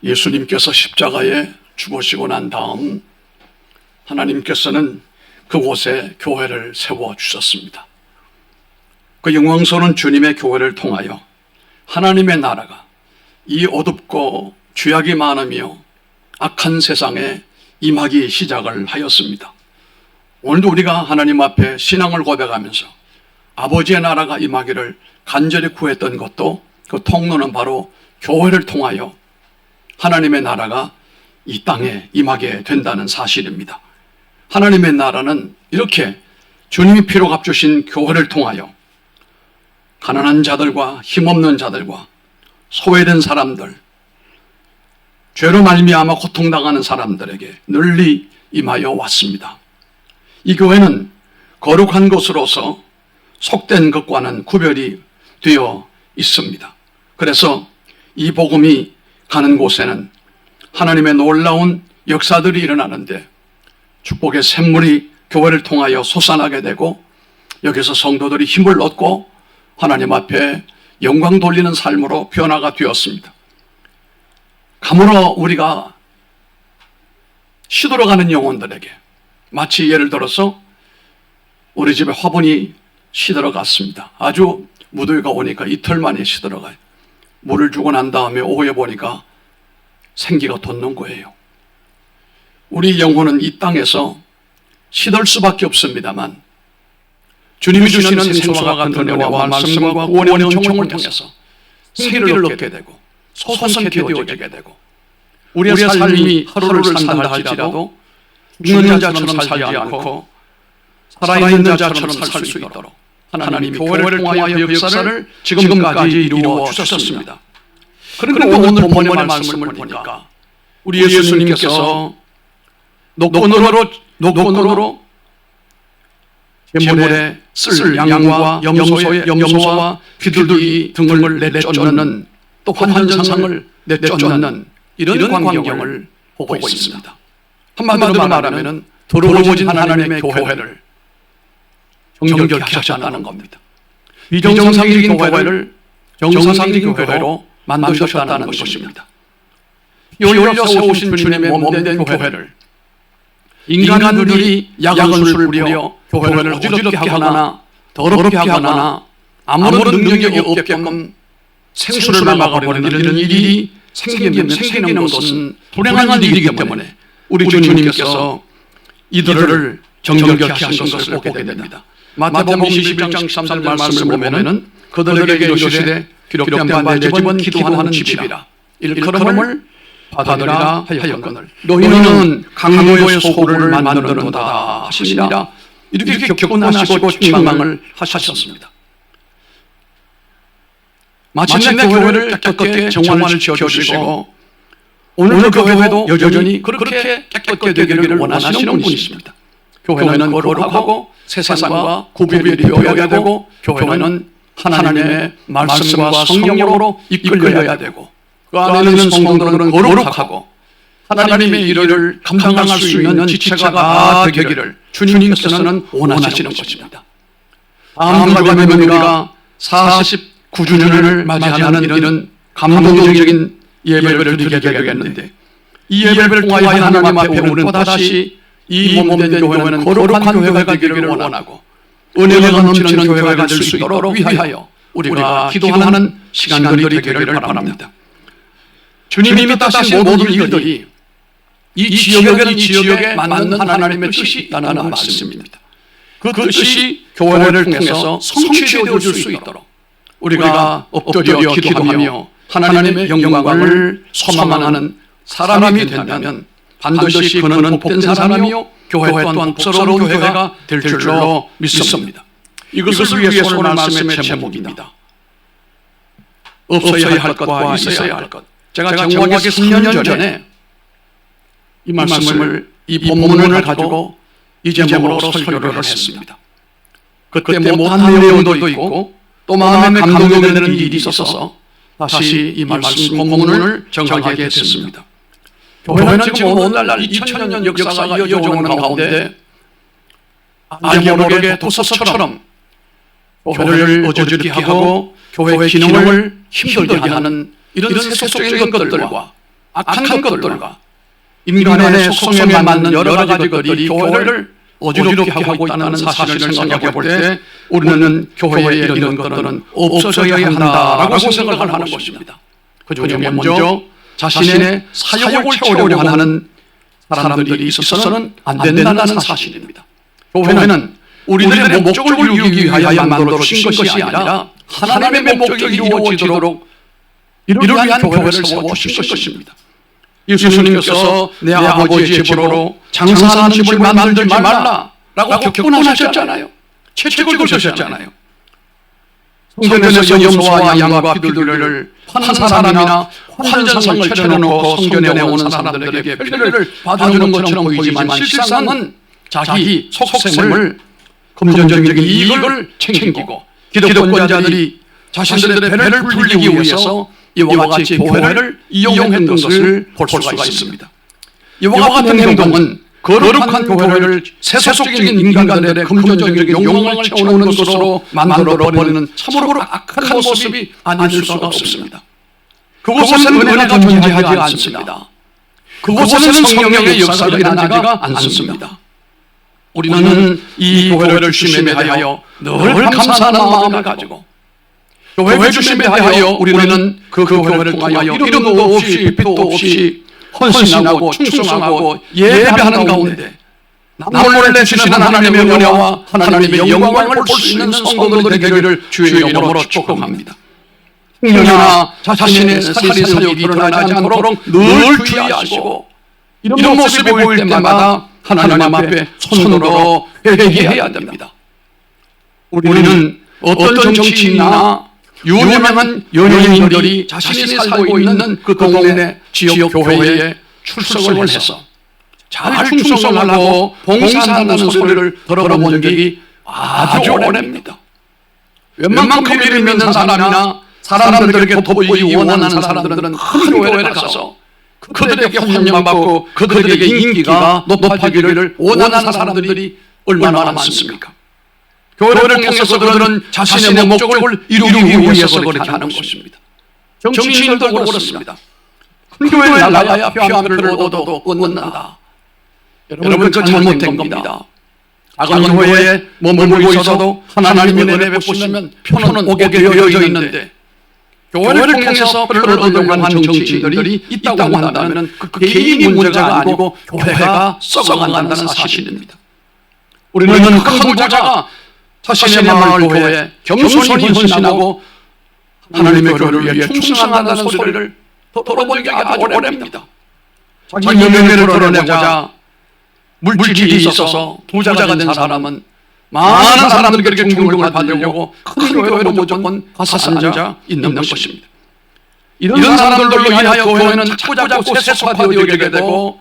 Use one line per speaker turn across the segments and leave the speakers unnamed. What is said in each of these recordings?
예수님께서 십자가에 죽으시고 난 다음 하나님께서는 그곳에 교회를 세워주셨습니다. 그 영광스러운 주님의 교회를 통하여 하나님의 나라가 이 어둡고 죄악이 많으며 악한 세상에 임하기 시작을 하였습니다. 오늘도 우리가 하나님 앞에 신앙을 고백하면서 아버지의 나라가 임하기를 간절히 구했던 것도 그 통로는 바로 교회를 통하여 하나님의 나라가 이 땅에 임하게 된다는 사실입니다. 하나님의 나라는 이렇게 주님이 피로 값주신 교회를 통하여 가난한 자들과 힘없는 자들과 소외된 사람들, 죄로 말미암아 고통당하는 사람들에게 널리 임하여 왔습니다. 이 교회는 거룩한 것으로서 속된 것과는 구별이 되어 있습니다. 그래서 이 복음이 가는 곳에는 하나님의 놀라운 역사들이 일어나는데 축복의 샘물이 교회를 통하여 솟아나게 되고 여기서 성도들이 힘을 얻고 하나님 앞에 영광 돌리는 삶으로 변화가 되었습니다. 가물어 우리가 시들어가는 영혼들에게 마치 예를 들어서 우리 집에 화분이 시들어갔습니다. 아주 무더위가 오니까 이틀 만에 시들어가요. 물을 주고 난 다음에 오후에 보니까 생기가 돋는 거예요. 우리 영혼은 이 땅에서 시들 수밖에 없습니다만 주님이 주시는 생수와 같은 은혜와 말씀과 구원의 은총을 통해서 생기를 얻게 되고 솟아나게 되어지게 되고 우리의 삶이 하루를 산다 할지라도 죽는 자처럼 살지 않고 살아있는 자처럼 살 수 있도록 하나님이 교회를 통하여 역사를 지금까지 이루어 주셨습니다. 그런데 오늘 본문의 말씀을 보니까 우리 예수님께서 노건으로 제물에 쓸 양과 염소와 비둘기 등을 내쫓는 또 환전상을 내쫓는 이런 광경을 보고 있습니다. 한마디로 말하면 더러워진 하나님의 교회를 정결케 하셨다는 겁니다. 비정상적인 교회를 정상적인 교회로 만드셨다는 것입니다. 피 흘려 세우신 주님의 몸된 교회를 인간들이 야간술을 부려 교회를 어지럽게 하거나 더럽게 하거나 아무런 능력이 없게끔 생수를 막아버리는 이런 일이 생기는 것은 불행한 일이기 때문에 우리 주님께서 이들을 정결케 하신 것을 보게 됩니다. 마태복음 22장 13절 말씀을 보면은 그들에게 이르시되 기록된 바 내 집은 기도하는 집이라 일컬음을 받으리라 하였거늘 너희는 강도의 소굴을 만드는도다 하시니라. 이렇게 격분하시고 책망을 하셨습니다. 마침내 교회를 깨끗게 정화를 지어주시고 오늘 교회도 여전히 그렇게 깨끗게 되기를 원하시는 분이십니다. 교회는 거룩하고 세상과 구별이 되어야 되고 교회는 하나님의 말씀과 성령으로 이끌려야 되고 그 안에 있는 성도들은 거룩하고 하나님의 일을 감당할 수 있는 지체가 다 되기를 주님께서는 원하시는 것입니다. 다음 주가 되면 우리가 49주년을 맞이하는 이런 감동적인 예배를 드리게 되겠는데 이 예배를 통하여 하나님 앞에 우리는 또다시 이 몸된 교회는 거룩한 교회가 되기를 원하고 은혜가 넘치는 교회가 될 수 있도록 위하여 우리가 기도하는 시간들이 되기를 바랍니다. 주님이 다시 모든 일들이 이 지역에 맞는 하나님의 뜻이 있다는 말씀입니다. 그 뜻이 교회를 통해서 성취되어질 수 있도록 우리가 엎드려 기도하며 하나님의 영광을 소망하는 사람이 된다면 반드시 그는 복된 사람이요 교회 또한 복스러운 교회가 될 줄로 믿습니다. 이것을 위해서 오늘 말씀의 제목입니다. 없어야 할 것과 있어야 할 것. 제가 정확하게 3년 전에 이 말씀을 이 본문을 가지고 이 제목으로 설교를 했습니다. 그때 못한 내용도 있고 또 마음에 감동이 되는 일이 있어서 다시 이 말씀 본문을 정하게 됐습니다. 교회는 지금 오늘날 2000년 역사가 이어져오는 가운데 알게 모르게 독서처럼 교회를 어지럽게 하고 교회 기능을 힘들게 하는 이런 세속적인 것들과 악한 것들과 인간의 속성에 맞는 여러 가지 것들이 교회를 어지럽게 하고 있다는 사실을 생각해 볼 때 우리는 교회에 이런 것들은 없어져야 한다라고 생각을 하는 것입니다. 그중에 먼저 자신의 사역을 채우려고 하는 사람들이 있어서는 안 된다는 사실입니다. 교회는 우리들의 목적을 이루기 위하여 만들어 주신 것이 아니라 하나님의 목적이 이루어지도록 이를 위한 교회를 세워주신 것입니다. 예수님께서 내 아버지의 집으로 장사하는 집을 만들지 말라라고 격분하셨잖아요. 책을 주셨잖아요. 성전에서 염소와 양과 비둘기를 파는 사람이나 환전상을 차려놓고 성전에 오는 사람들에게 편리를 봐주는 것처럼 보이지만 실상은 자기 속셈을 금전적인 이익을 챙기고 기득권자들이 자신들의 배를 불리기 위해서 이와 같이 교회를 이용했던 것을 볼 수가 있습니다. 이와 같은 행동은 거룩한 교회를 세속적인 인간들의 금전적인 욕망을 채우는 것으로 만들어버리는 참으로 악한 모습이 아닐 수가 없습니다. 그곳에는 은혜가 존재하지 않습니다. 그곳에는 성령의 역사가 일어나지가 않습니다. 우리는 이 교회를 주심에 대하여 늘 감사하는 마음을 가지고 교회 주심에 대하여 우리는 그 교회를 통하여 이름도 없이 빛도 없이 헌신하고 충성하고 예배하는 가운데 남몰래 주시는 하나님의 은혜와 하나님의 영광을 볼 수 있는 성도들이 되기를 주의 이름으로 축복합니다. 행여나 자신의 살이 사역이 드러나지 않도록 늘 주의하시고 이런 모습이 보일 때마다 하나님 앞에 손으로 회개해야 됩니다. 우리는 어떤 정치인이나 유명한 연예인들이 자신이 살고 있는 그 동네 지역 교회에 출석을 해서 잘 충성을 하고 봉사한다는 소리를 들어본 적이 아주 오래입니다. 웬만큼 믿음 있는 사람이나 사람들에게 돋보이기 원하는 사람들은 큰 교회를 가서 그들에게 환영받고 그들에게 인기가 높아지기를 원하는 사람들이 얼마나 많습니까? 교회를 통해서 그들은 자신의 목적을 이루기 위해서 그렇게 하는 것입니다. 정치인들도 그렇습니다. 큰 교회에 나가야 표 한 표를 얻어도 얻는다. 여러분 그 잘못된 겁니다. 작은 교회에 머물고 있어도 하나님의 은혜 베푸시면 표는 오게 되어 있는데 교회를 통해서 표를 얻으려고 하는 정치인들이 있다고 한다면 그 개인이 문제가 아니고 교회가 썩어간다는 사실입니다. 우리는 큰 부자가 자신의 마을 교회에 겸손히 헌신하고 하나님의 교회를 위해 충성한다는 소리를 들어본 적이 아주 오래입니다. 자기 명예를 드러내고자 물질이 있어서 부자가 된 사람은 많은 사람들에게 존경을 받으려고 큰 교회로 무조건 가서 앉아 있는 것입니다. 이런 사람들로 인하여 교회는 자꾸 세속화되어지게 되고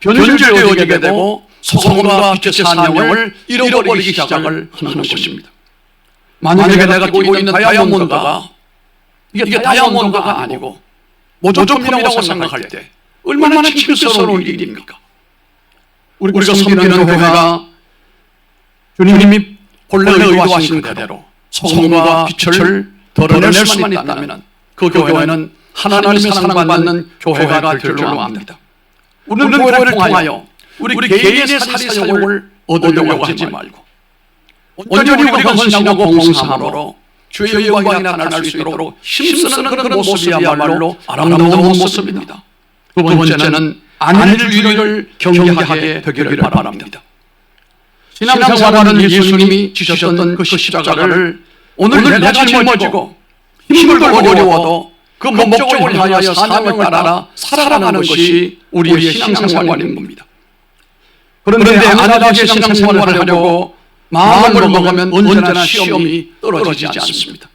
변질되어지게 되고 소송과 빛의 사명을 잃어버리기 시작을 하는 것입니다. 만약에 내가 끼고 있는 다이아몬드가 이게 다이아몬드가 아니고 모조품이라고 생각할 때 얼마나 창피스러운 일입니까? 우리가 섬기는 교회가 주님이 본래 의도하신 그대로 소송과 빛을 드러낼 수만 있다면 그 교회는 하나님의 사랑받는 교회가 될 줄로 압니다. 우리는 교회를 통하여 우리 개인의 사리사욕을 얻으려고 하지 말고 온전히 우리가 헌신하고 봉사함으로 주의 영광이 나타날 수 있도록 힘쓰는 그런 모습이야말로 아름다운 모습입니다. 두 번째는 안일주의를 경계하게 되기를 바랍니다. 신앙생활하는 예수님이 지셨던 그 십자가를 오늘 내가 짊어지고 힘들고 어려워도 그 목적을 향하여 사명을 따라 살아가는 것이 우리의 신앙생활인 겁니다. 그런데 안일하게 신앙생활을 하려고 마음을 먹으면 언제나 시험이 떨어지지 않습니다.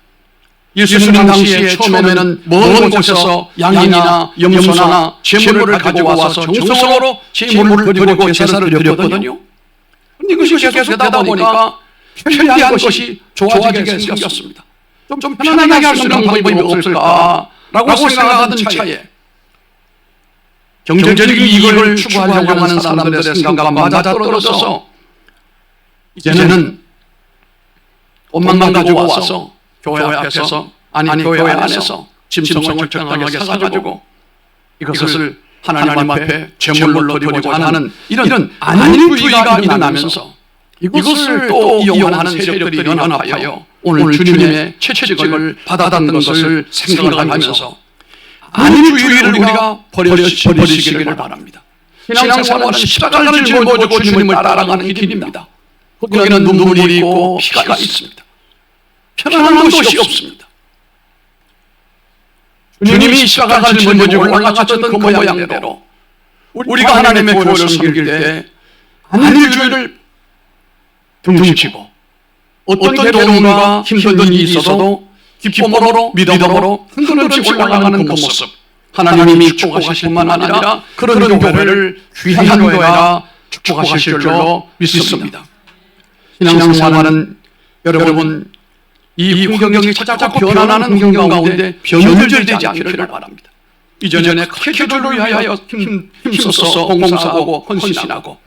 예수님 당시에 처음에는 먼 곳에서 양이나 염소나 제물을 가지고 와서 정성으로 제물을 드리고 제사를 드렸거든요. 그런데 이것이 계속 되다 보니까 편리한 것이 좋아지게 생겼습니다. 좀 편안하게 할 수 있는 방법이 없을까라고 생각하던 차에 경제적인 이익을 추구하려고 하는 사람들의 생각과 맞아떨어져서 이제는 옷만 가지고 와서 교회 앞에서 아니 교회 안에서 짐승을 적당하게 사가지고 이것을 하나님 앞에 제물로 드리고자 하는 이런 안일주의가 일어나면서 이것을 또 이용하는 세력들이 연합하여 오늘 주님의 채찍을 받아듣는 것을 생각하면서 안일주의를 우리가 버리시기를 바랍니다. 신앙생활은 십자가를 짊어지고 주님을 따라가는 길입니다. 거기는 눈물이 있고 피가 있습니다. 편안한 곳이 없습니다. 주님이 십자가를 짊어지고 올라가셨던 그 모양대로 우리가 하나님의 교회를 섬길 때 안일주의를 등지고 어떤 괴로움과 힘든 일이 있어도 기쁨으로 믿음으로 흔들림없이 올라가는 그 모습, 하나님이 축복하실 뿐만 아니라 그런 교회를 귀한 교회라 축복하실 줄로 믿습니다. 신앙생활은 여러분 이 환경이 자꾸 변화하는 환경 가운데 변질되지 않기를 바랍니다. 이전에 크게를 위하여 힘써서 봉사하고 헌신하고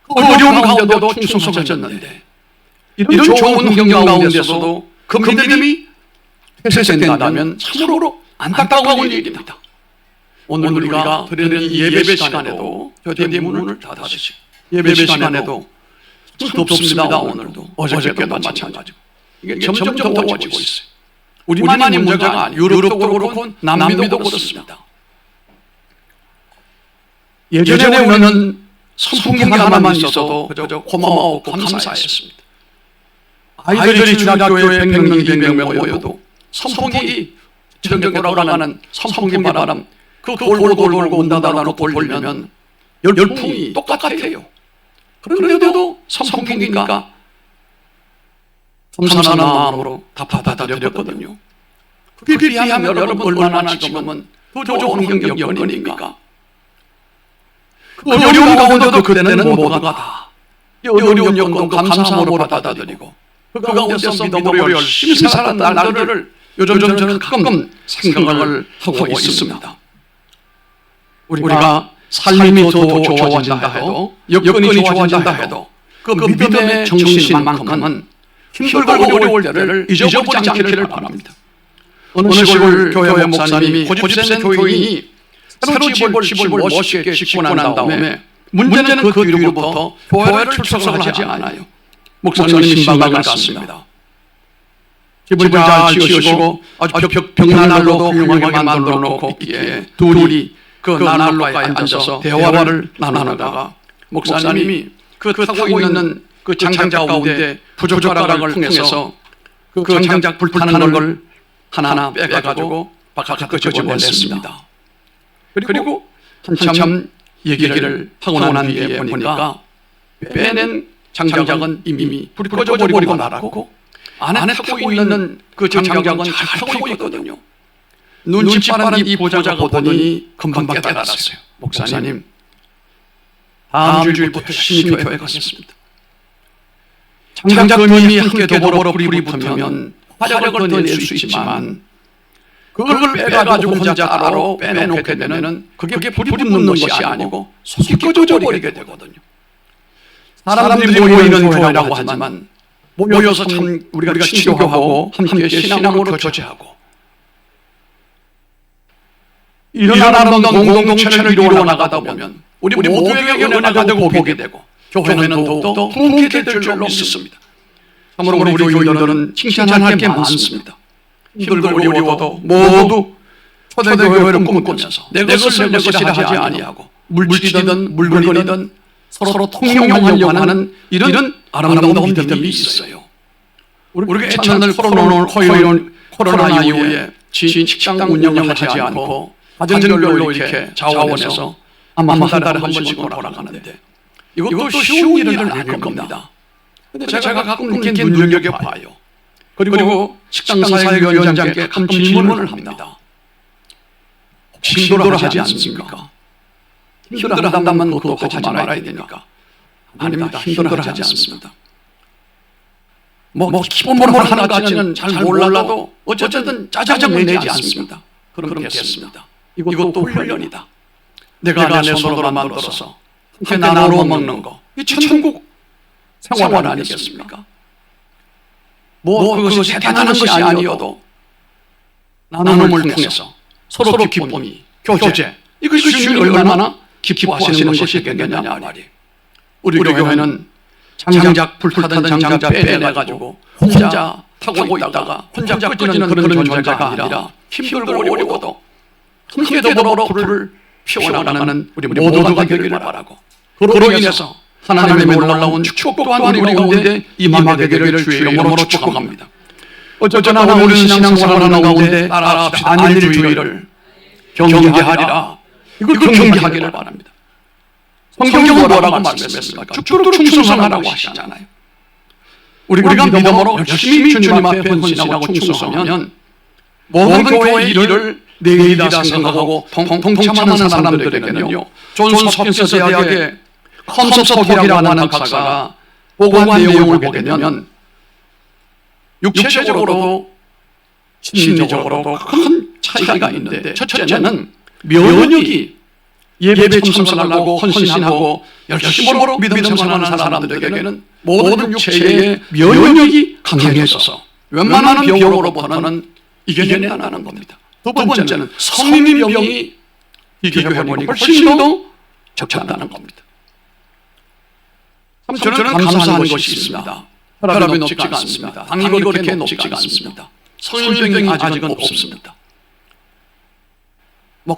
어려운 가운데도 충성하셨는데 이런 좋은 환경 가운데서도 그 믿음이 폐쇄된다면 참으로 안타까운 일입니다. 오늘 우리가 드리는 예배 시간에도 교회 문을 닫으시고 예배 시간에도 참 덥습니다. 오늘도 어저께도 마찬가지고 이게 점점 더워지고 있어요. 우리만이 문제가 아니에요. 유럽도 그렇고 남미도 그렇습니다. 예전에 우리는 선풍기 하나만 있어도 그저 고마워하고 감사했습니다. 아이들이 중학교에 100명, 200명 모여도 선풍기 전경에 돌아가는 선풍기 바람 그 골골골 문 닫아놓고 돌리면 열풍이 똑같아요. 그런데도 선풍기니까 감사하는 마음으로 다 받아들였거든요. 그게 비하면 여러분 얼마나 지금은 더 좋은 환경 여건입니까? 그 어려운 가운데도 그때는 모두가 다 어려운 여건도 감사함으로 받아들이고 그 가운데서 믿음으로 열심히 살았던 날들을 요즘 저는 가끔 생각을 하고 있습니다. 우리가 삶이 더 좋아진다 해도 여건이 좋아진다 해도 그 믿음의 정신만큼은 힘들고 어려울 때를 잊어버리지 않기를 바랍니다. 어느 시골 교회 목사님이 고집센 교인이 새로 집을 멋있게 짓고 난 다음에 문제는 그 뒤로부터 교회를 출석을 하지 않아요. 목사님 신방을 갔습니다. 집을 잘 지으시고 아주 벽난로도 훌륭하게 만들어 놓고 있기에 둘이 그 난로가에 앉아서 대화를 나누다가 목사님이 그 타고 있는 그 장작 가운데 부젓가락을 통해서 그 장작 불 타는 걸 하나 빼가지고 바깥에 집어냈습니다. 그리고 한참 얘기를 하고 난 뒤에 보니까 빼낸 장작은 이미 불이 꺼져버리고 말았고 안에 타고 있는 그 장작은 잘 타고 있거든요. 눈치 빠른 이 보좌가 보더니 금방 깨달았어요. 목사님, 다음 주일부터 열심히 교회 가겠습니다. 장작금이 함께 더불어 불이 붙으면 화력을 더 낼 수 있지만 그걸 빼가지고 혼자 따로 빼놓게 되면 그게 불이 붙는 것이 아니고 속이 꺼져 버리게 되거든요. 사람들이 모이는 교회라고 하지만 모여서 참 우리가 친교하고 함께 신앙으로 교제하고 이런 아름다운 공동체를 이루어 나가다 보면 우리 모두에게 은혜가 되고 복이 되고 교회는 더욱더 풍성하게 될 줄로 믿습니다. 참으로 우리 교인들은 칭찬할 게 많습니다. 힘들고 어려워도 모두 초대교회를 꿈꾸면서 내 것을 내 것이라 하지 아니하고 물질이든 물건이든 서로 통용하려고 하는 이런 아름다운 믿음이 있어요. 우리가 애찬을 코로나 이후에 직장 운영을 하지 않고 가정별로 이렇게 자원해서 아마 한 달에 한 번씩 돌아가는데 이것도 쉬운 일은 아닐 겁니다. 근데 제가 가끔 이렇게 눈여겨봐요. 그리고 식당사역위원장께 가끔 질문을 합니다. 혹시 힘들어하지 않습니까? 힘들어한다면 그것도 하지 말아야 되니까. 아닙니다. 힘들어하지 않습니다. 기본으로 하는 것까지는 잘 몰라도 어쨌든 짜증을 내지 않습니다. 그렇겠습니다. 이것도 훈련이다. 내가 내 손으로 만들어서 함께 나눠 먹는 거. 이 천국 생활 아니겠습니까? 그것이 대단한 것이 아니어도 나눔을 통해서 서로 기쁨이, 교제, 이것이 주님이 얼마나 기뻐하시는 것이겠느냐 말이에요. 우리 교회는 장작 불타던 장작 빼내가지고 혼자 타고 있다가 혼자 끄지는 그런 존재가 아니라 힘들고 어려워도 함께 더불어 불을 피워나가는 우리 모두가 되기를 바라고, 그로 인해서 하나님의 놀라운 축복 또한 우리 가운데 임하게 되기를 주의 이름으로 축복합니다. 어쩌나 오늘 신앙생활하는 가운데 따라합시다. 안일주의를 경계하리라. 이걸 경계하기를 바랍니다. 성경은 뭐라고 말씀했습니까? 죽도록 충성하라고 하시잖아요. 우리가 믿음으로 열심히 주님 앞에 헌신하고 충성하면 모든 교회의 일을 내일이다 생각하고 동참하는 사람들에게는요, 존스 홉킨스 대학의 콘서트이라고 하는 박사가 보고한 내용을 보게 되면 육체적으로도 심리적으로도 큰 차이가 있는데, 첫째는 면역이 예배 참석하고 헌신하고 열심으로 믿음 생활하는 사람들에게는 모든 육체의 면역이 강해져서 웬만한 병으로부터는 이겨낸다는 겁니다. 두 번째는 성인병이 비교해 보니까 훨씬 더 적잖다는 겁니다. 저는 감사한 것이 있습니다. 혈압이 높지가 않습니다. 당이 그렇게 높지가 않습니다. 성인병이 아직은 없습니다.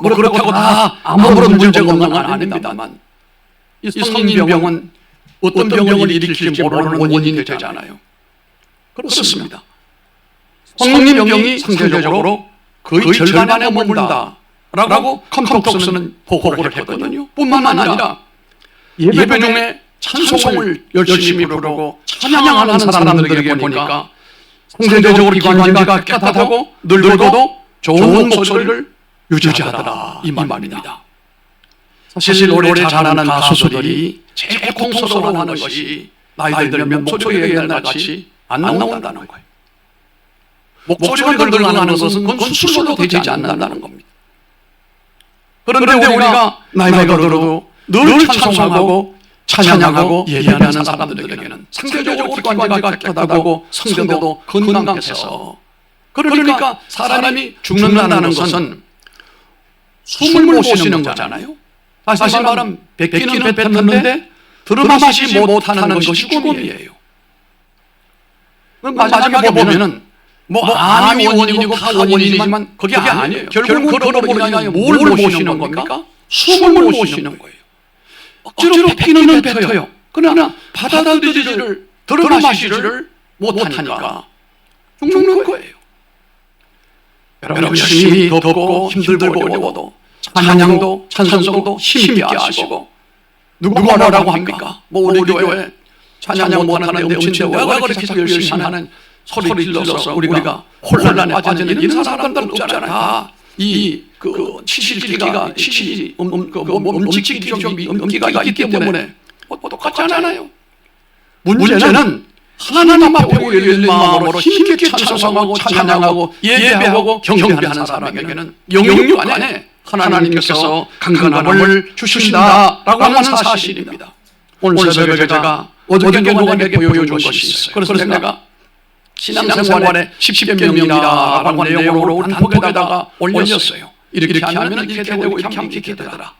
그렇다고 다 아무런 문제가 없는 건 아닙니다만, 이 성인병은 어떤 병을 일으킬지 모르는 원인이 되잖아요. 그렇습니다. 성인병이 상대적으로 거의 절반에 머문다라고 컴톡스는 보고를 했거든요. 뿐만 아니라 예배 중에 찬송을 열심히 부르고 찬양하는 사람들에게 보니까 상대적으로 기관지가 깨끗하고 늙어도 좋은 목소리를 유지하더라, 이 말입니다. 사실 노래 잘하는 가수들이 제일 고통스러워하는 것이 나이 들면 목소리가 옛날같이 안 나온다는 거예요. 목소리가 늙어가는 것은 그건 수술도 되지 않는다는 겁니다. 그런데 우리가 나이가 들어도 늘 찬송하고 찬양하고 예배하는 사람들에게는 상대적으로 기관지가 깨끗하고 성대도 건강해서, 그러니까 사람이 죽는다는 것은 숨을 못 쉬는 거잖아요. 다시 말하면 뱉기는 뱉었는데 들어마시지 못하는 것이 죽음이에요. 마지막에 보면은 암이 원인이고 다 원인이지만 그게 아니에요. 결국은 그러고 인하여 뭘 못 쉬는 겁니까? 숨을 못 쉬는 거예요. 억지로 뱉기는 뱉어요. 그러나 받아들이지를 들어마시지를 못하니까 죽는 거예요. 여러분 열심히 덥고 힘들고 어려워도 찬양도 찬송도 힘있게 하시고, 누가 뭐라고 합니까? 우리 교회 찬양 못하는데 음치인데 왜 그렇게 자꾸 열심히 하는 소리 질러서 우리가 혼란에 빠지는 이런 사람들은 없잖아요. 치실기가 음치기가 있기 때문에 똑같잖아요. 문제는 하나님 앞에 열린 마음으로 힘있게 찬송하고 찬양하고 예배하고 경배하는 사람에게는 영육 안에 하나님께서 강건함을 주신다라고 하는 사실입니다. 오늘 새벽에 제가 어저께 누가에게 보여준 것이 있어요. 그래서 내가 신앙생활의 10개 명이라고 하는 내용으로 단톡에다가 올렸어요. 이렇게 하면 이렇게 되고 이렇게 되더라.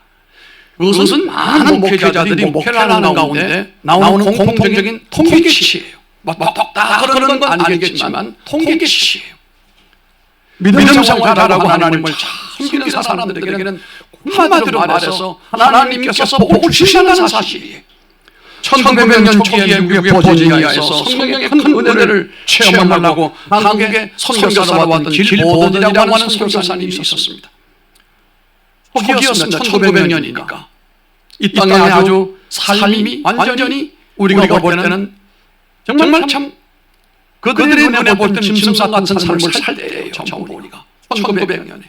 그것은 많은 목회자들이 목회를 하는 가운데 나오는 공통적인 통계치예요. 다 그러는 건 아니겠지만 통계치예요. 믿음 생활하라고 하나님을 잘 섬기는 사람들에게는 한마디로 말해서 하나님께서 복을 주신다는 사실이에요. 1900년 초기에 미국의 버지니아에서 성령의 큰 은혜를 체험하려고 한국에 선교사로 왔던 길보든이라고 하는 선교사님이 있었습니다. 초기였습니다. 1900년이니까 이 땅에 아주 삶이 완전히 우리가 볼 때는 정말 참 그들의 눈에 볼 때는 짐승 같은 삶을 살 때예요. 전부 우리가 1900년에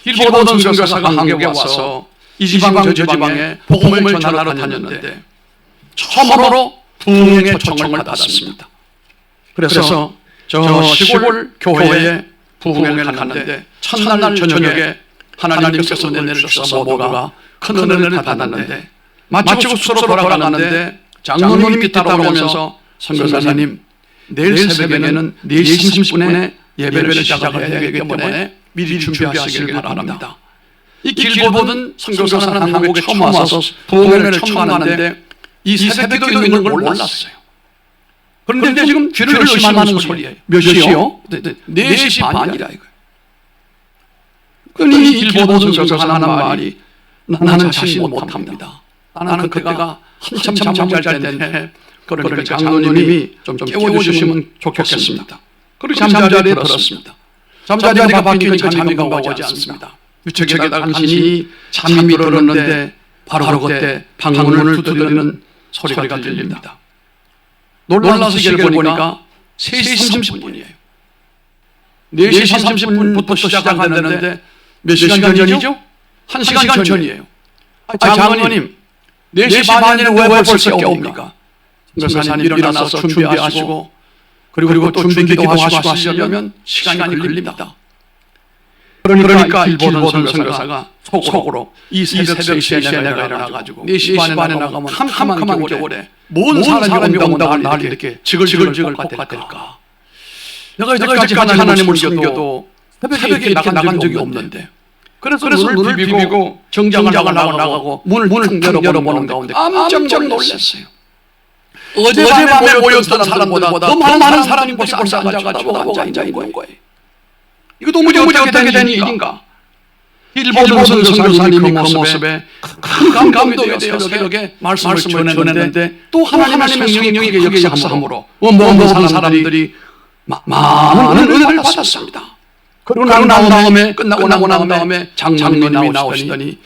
길보든 선교사가 한국에 와서 이 지방 저 지방에 복음을 전하러 다녔는데 처음으로 부흥의 초청을 받았습니다. 그래서 저 시골 교회에 부흥회를 갔는데 첫날 저녁에 하나님께서 은혜를 주셔서 모두가 큰 은혜를 받았는데 마치고 숙소로 돌아가는데 장로님이 따라오면서 선교사님, 내일 새벽에는 4시 30분에 예배를 시작해야 되기 때문에 미리 준비하시길 바랍니다. 이 길보든 선교사는 한국에 처음 와서 부흥회를 처음 가는데 이 새벽기도 있는 걸 몰랐어요. 그런데 지금 귀를 의심하는 소리예요. 몇 시요? 4시 반이라 이거예요. 그러니 이 길보든 선교사가 하는 말이 나는 자신 못합니다. 나는 그때가 한참 잠잘 때인데 그러니까 장로님이 좀 깨워주시면 좋겠습니다. 그리고 잠자리에 들었습니다. 잠자리가 바뀌니까 잠이 금방 오지 않습니다. 유책에다 간신히 잠이 들었는데 바로 그때 방문을 두드리는 소리가 들립니다. 놀라서 시계를 보니까 3시 30분이에요. 4시 30분부터 시작한다는데 몇 시간 전이죠? 1시간 전이에요. 장로님, 4시 반인데 왜 벌써 깨웁니까? 선교사님 일어나서 준비하시고 그리고 또 준비기도 하시고 하시려면 시간이 걸립니다. 그러니까 길보던 선교사가 속으로 이 새벽 3시에 내가 일어나가지고 4시 반에 나가면 캄캄한 겨울에 뭔 사람이 온다고 날 이렇게 지글지글 볶아댈까. 내가 이제까지 하나님을 섬겨도 새벽에 이렇게 나간 적이 없는데 그래서 눈을 비비고 정장을 나가고 문을 탁 열어보는 가운데 깜짝 놀랐어요. 어젯밤에 모였던 사람보다 더 많은 사람이 곳에 앉아가지고 앉아있는 거예요. 이거 도무지 어떻게 된 일인가. 길보던 선교사님이 그 모습에 큰 감동이 되어 새벽에 말씀을 전했는데 또 하나님의 성령이 크게 역사함으로 모든 사람들이 많은 은혜를 받았습니다. 그러고 난 다음에 끝나고 난 다음에 장로님이 나오시더니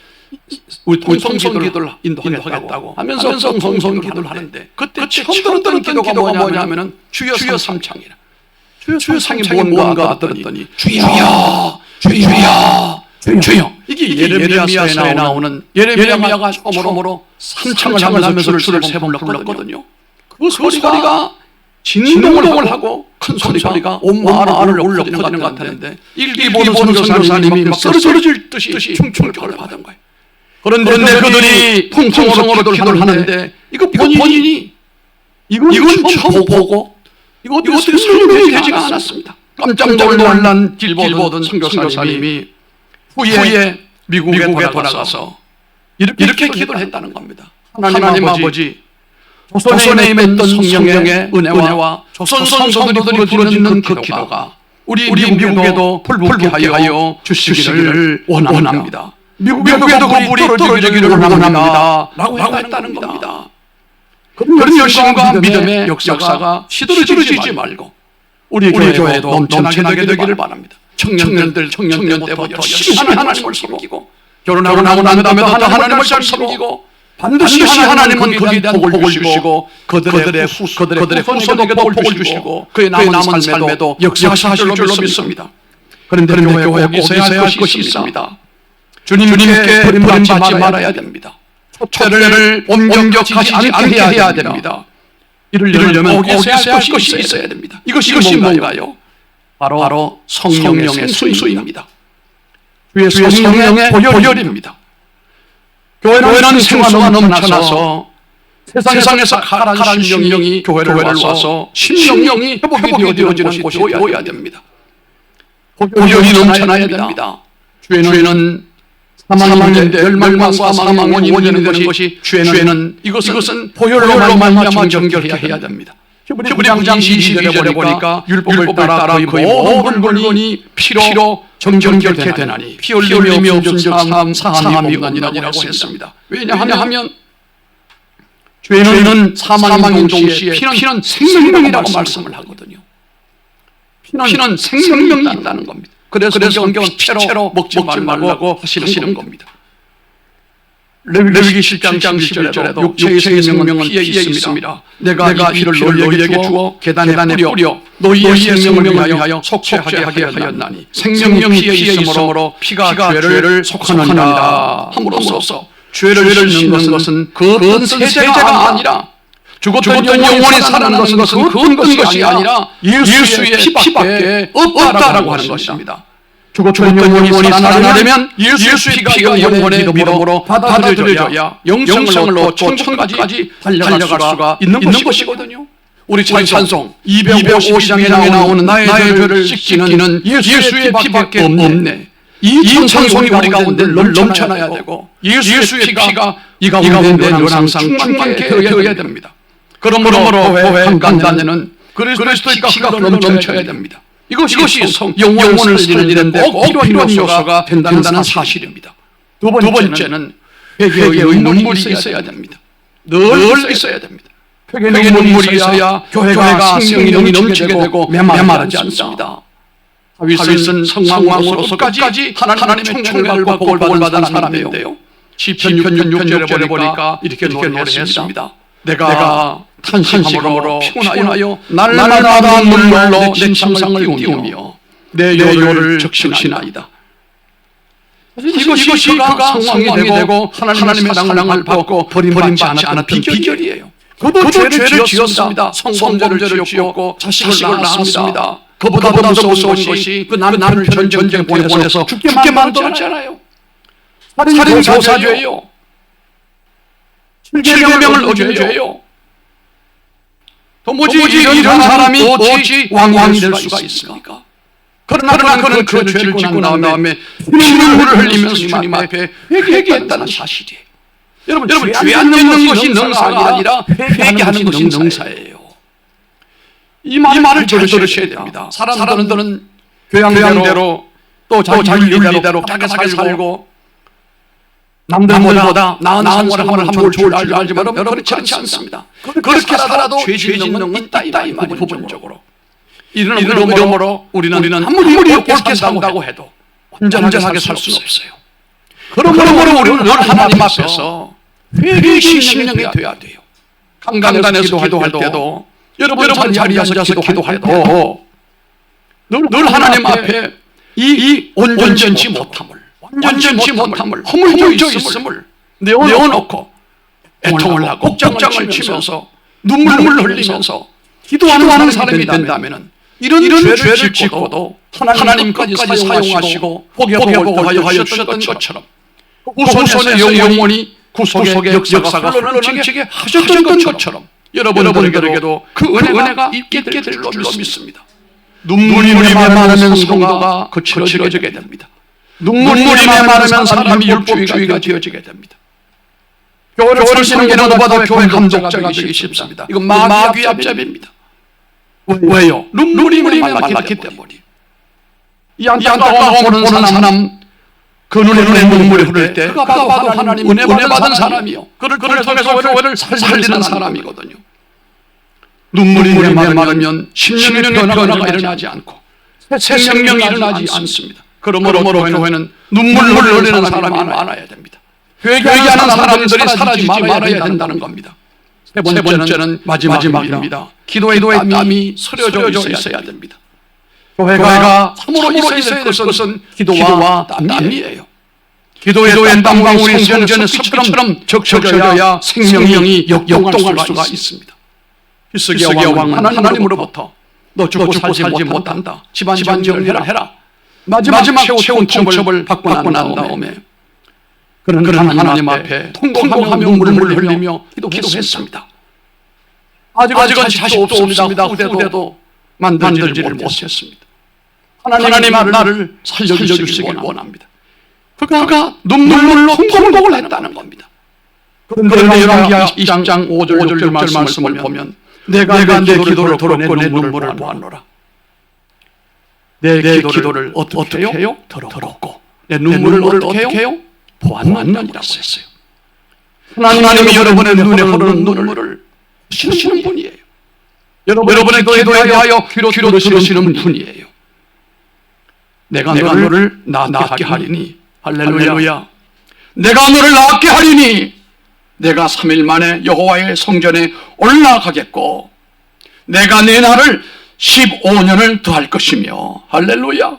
우리 통성기도를 인도하겠다고 하면서 통성기도를 하는데 그때 처음 들었던 기도가 뭐냐면은 주여 삼창이라. 주여 삼창이 뭔가 들었더니 주여 이게 예레미야서에 나오는 예레미야가 처음으로 삼창을 하면서 주를 3번 불렀거든요. 그 소리가 진동을 하고 큰 소리가 온 마을을 울려퍼지는 것 같았는데 일기보는 선교사님이 쓰러질 듯이 충격을 받은 거예요. 그런데 그들이 통성으로 기도를 하는데 이거 본인이 이건 처음 보고 이거 어떻게 설명되지가 않았습니다. 깜짝 놀란 길보던 선교사님이 후에 미국에 돌아가서 이렇게 기도를 했다는 겁니다. 하나님 아버지, 조선에 임했던 성령의 은혜와 조선 성도들이 부르짖는 그 기도가 우리 미국에도 불붙게 하여 주시기를 원합니다. 미국에도 그 불이 떨어지기를 원합니다. 라고 했다는 겁니다. 그런 열심과 믿음의 역사가 시들어지지 말고 우리 교회도 넘쳐나게 되기를 바랍니다. 청년 때부터 열심히 하나님을 섬기고 결혼하고 난 다음에도 하나님을 잘 섬기고 반드시 하나님은 거기에 대한 복을 주시고 그들의 후손에게도 복을 주시고 그의 남은 삶에도 역사하실 줄로 믿습니다. 그런데 교회에 꼭 있어야 할 것이 있습니다. 주님께 버림받지 말아야 됩니다. 초대를 옮겨가지 않게 해야 됩니다. 이러려면 꼭 있어야 할 것이 있어야 됩니다. 이것이 뭔가요? 바로 성령의 순수입니다. 주의 성령의 보혈입니다. 교회는 생수가 넘쳐나서 세상에서 가라앉은 심령이 교회를 와서 심령이 회복이 되어지는 곳이 되어야 됩니다. 보혈이 넘쳐나야 됩니다. 죄는 사망인데 멸망과 사망의 원인이 되는 것이 죄는 이것은 보혈로 말미암아 정결해야 됩니다. 히브리 9장 22절에 보니까 율법을 따라 거의 모든 물건이 피로 정결케 되나니 피 흘림이 없은 즉 사함이 없느니라고 했습니다. 왜냐하면 죄는 사망인 동시에 피는 생명이라고 말씀을 하거든요. 피는 생명이 있다는 겁니다. 그래서 성경은 피채로 먹지 말라고 하시는 겁니다. 레위기 10장 11절에도 육체의 생명은 피에 있습니다. 내가 이 피를 너희에게 주어 계단에 뿌려 너희의 생명을 위하여 속죄하게 하였나니 생명이 피에 있으므로 피가 죄를 속하느니라 함으로써 죄를 씻는 것은 그 어떤 세제가 아니라 죽었던 영혼이 살아나는 것은 그 어떤 것이 아니라 예수의 피밖에 없다라고 하는 것입니다. 죽었던 영혼이 살아나려면 예수의 피가 영혼의 믿음으로 받아들여져야 영생을 얻고 천국까지 달려갈 수가 있는 것이거든요. 우리 찬송 250장에 나오는 나의 죄를 씻기는 예수의 피밖에 없네. 이 찬송이 우리 가운데 늘 넘쳐나야 되고 예수의 피가 이 가운데 늘 항상 충만케 되어야 됩니다. 그러므로 교회 강단에는 그리스도의 피가 넘쳐야 됩니다. 이것이 영혼을 살리는데 꼭 필요한 요소가 된다는 사실입니다. 두 번째는 회개의 눈물이 있어야 됩니다. 늘 있어야 됩니다. 회개의 눈물이 있어야 교회가 생명이 넘치게 되고 메마르지 않습니다. 다윗은 성왕으로 끝까지 하나님의 총괄과 복을 받은 사람인데요. 시편 6편 6절에 보니까 이렇게 노래했습니다. 내가 탄식함으로 피곤하여 날마다 눈물로 내 침상을 띄우며 내 요요를 적신하이다. 이것이 그가 성왕이 되고 하나님의 사랑을 받고 버림받지 않았던 비결이에요. 그도 죄를 지었습니다. 성범죄를 지었고 자식을 낳았습니다. 그보다 무서운 것이 그 남편을 전쟁에 보내서 죽게 만들었잖아요. 살인 교사죄요. 7계명을 어긴 죄요. 도무지 이런 사람이 어찌 왕이 될 수가 있습니까? 그러나 그는 그 죄를 짓고 난 다음에 피눈물을 흘리면서 주님 앞에 회개했다는 사실이에요. 여러분 죄 안 짓는 것이 능사가 아니라 회개하는 것이 능사예요. 이 말을 잘 들으셔야 됩니다. 사람들은 교양대로 또 자기 윤리대로 자기 살고 남들보다 나은 생활을 하면 좋을 줄 알지만 여러분 그렇지 않습니다. 그렇게 살아도 죄 짓는 건 있다 이 말이 부분적으로. 이러므로 우리는 아무리 옳게 산다고 해도 온전하게 살 수는 없어요. 그러므로 우리는 늘 하나님 앞에서 회개의 심령이 되어야 돼요. 강단에서 기도할 때도 여러분 자리에 앉아서 기도할 때도 늘 하나님 앞에 이 온전치 못함을 허물져 있음을 내어놓고 애통을 하고 곡장을 치면서 눈물을 흘리면서 기도하는 사람이 된다면 이런 죄를 짓고도 하나님까지 사용하시고 복하여 주셨던 것처럼 후손의 영혼이 구속의 역사가 흘러넘치게 하셨던 것처럼 여러분들에게도 그 은혜가 있게 될 줄로 믿습니다. 눈물이 메마르면 성도가 거칠어지게 됩니다. 눈물이 메마르면 사람이 율법주의가 되어지게 됩니다. 교회를 살시는 것보다 교회 감독자가 되기 쉽습니다. 이건 마귀압잡입니다. 왜요? 눈물이 말랐기 때문에. 이 안타까움 보는 사람 그 눈에 눈물이 흐를 때 그가 봐도 하나님 은혜 받은 사람이요. 그를 통해서 교회를 살리는 사람이거든요. 눈물이 메마르면 심령의 변화가 일어나지 않고 새 생명이 일어나지 않습니다. 그러므로 교회는 눈물을 흘리는 사람이 많아야 됩니다. 회개하는 사람들이 사라지지 말아야 된다는 겁니다. 세 번째는 마지막입니다. 기도의 땀이 서려져 있어야 됩니다. 교회가 참으로 있어야 될 것은 기도와 땀이에요. 기도의 땀방울이 성전의 습기처럼 적셔져야 생명이 역동할 수가 있습니다. 히스기야 왕은 하나님으로부터 너 죽고 살지 못한다. 집안 정리를 해라. 마지막 최후 통첩을 받고 난 다음에 그는 하나님 앞에 통곡하며 눈물을 흘리며 기도했습니다. 아직은 자식도 없습니다. 후대도 만들지를 못했습니다. 하나님 나를 살려주시길 원합니다. 그가 눈물로 통곡을 했다는 겁니다. 그런데 열왕기하 20장 5절 6절 말씀을 보면 내가 내 기도를 들었고 내 눈물을 보았노라. 내 기도를 어떻게 해요? 들었고 내 눈물을 어떻게 해요? 보았느니라고 했어요. 하나님이 여러분의 눈에 흐르는 눈물을 보시는 분이에요. 여러분의 기도에 대하여 귀로 들으시는 분이에요. 내가 너를 낫게 하리니 할렐루야. 내가 너를 낫게 하리니 내가 3일 만에 여호와의 성전에 올라가겠고 내가 내 날을 15년을 더할 것이며 할렐루야.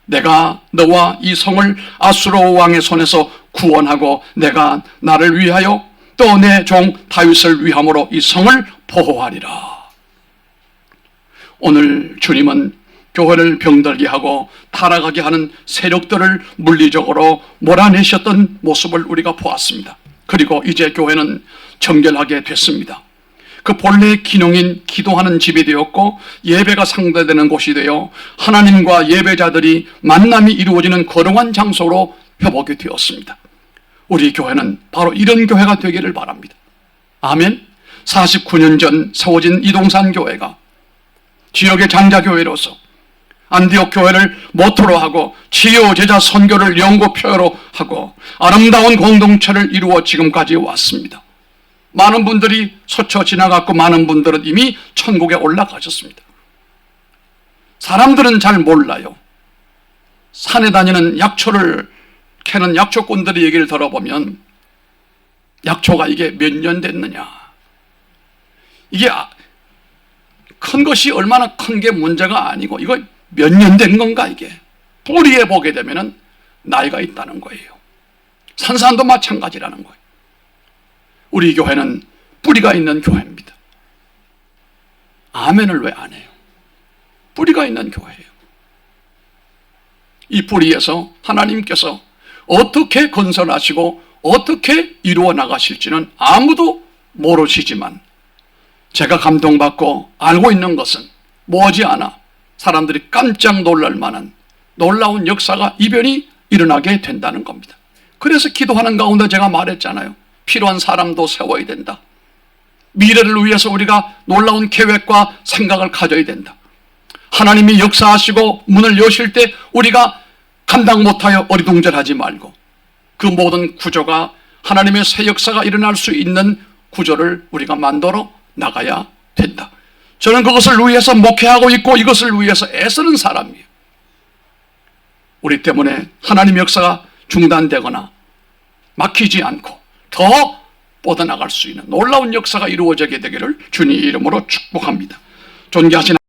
내가 너와 이 성을 아수르 왕의 손에서 구원하고 내가 나를 위하여 또 내 종 다윗을 위함으로 이 성을 보호하리라. 오늘 주님은 교회를 병들게 하고 타락하게 하는 세력들을 물리적으로 몰아내셨던 모습을 우리가 보았습니다. 그리고 이제 교회는 정결하게 됐습니다. 그 본래의 기능인 기도하는 집이 되었고 예배가 상대되는 곳이 되어 하나님과 예배자들이 만남이 이루어지는 거룩한 장소로 회복이 되었습니다. 우리 교회는 바로 이런 교회가 되기를 바랍니다. 아멘. 49년 전 세워진 이동산 교회가 지역의 장자교회로서 안디옥 교회를 모토로 하고 치유 제자 선교를 연구표로 하고 아름다운 공동체를 이루어 지금까지 왔습니다. 많은 분들이 스쳐 지나갔고 많은 분들은 이미 천국에 올라가셨습니다. 사람들은 잘 몰라요. 산에 다니는 약초를 캐는 약초꾼들의 얘기를 들어보면 약초가 이게 몇 년 됐느냐, 이게 큰 것이 얼마나 큰 게 문제가 아니고 이거 몇 년 된 건가, 이게 뿌리에 보게 되면 나이가 있다는 거예요. 산산도 마찬가지라는 거예요. 우리 교회는 뿌리가 있는 교회입니다. 아멘을 왜 안 해요? 뿌리가 있는 교회예요. 이 뿌리에서 하나님께서 어떻게 건설하시고 어떻게 이루어 나가실지는 아무도 모르시지만 제가 감동받고 알고 있는 것은 머지않아 사람들이 깜짝 놀랄 만한 놀라운 역사가 이변이 일어나게 된다는 겁니다. 그래서 기도하는 가운데 제가 말했잖아요. 필요한 사람도 세워야 된다. 미래를 위해서 우리가 놀라운 계획과 생각을 가져야 된다. 하나님이 역사하시고 문을 여실 때 우리가 감당 못하여 어리둥절하지 말고 그 모든 구조가 하나님의 새 역사가 일어날 수 있는 구조를 우리가 만들어 나가야 된다. 저는 그것을 위해서 목회하고 있고 이것을 위해서 애쓰는 사람이에요. 우리 때문에 하나님의 역사가 중단되거나 막히지 않고 더 뻗어나갈 수 있는 놀라운 역사가 이루어지게 되기를 주님 이름으로 축복합니다. 존귀하신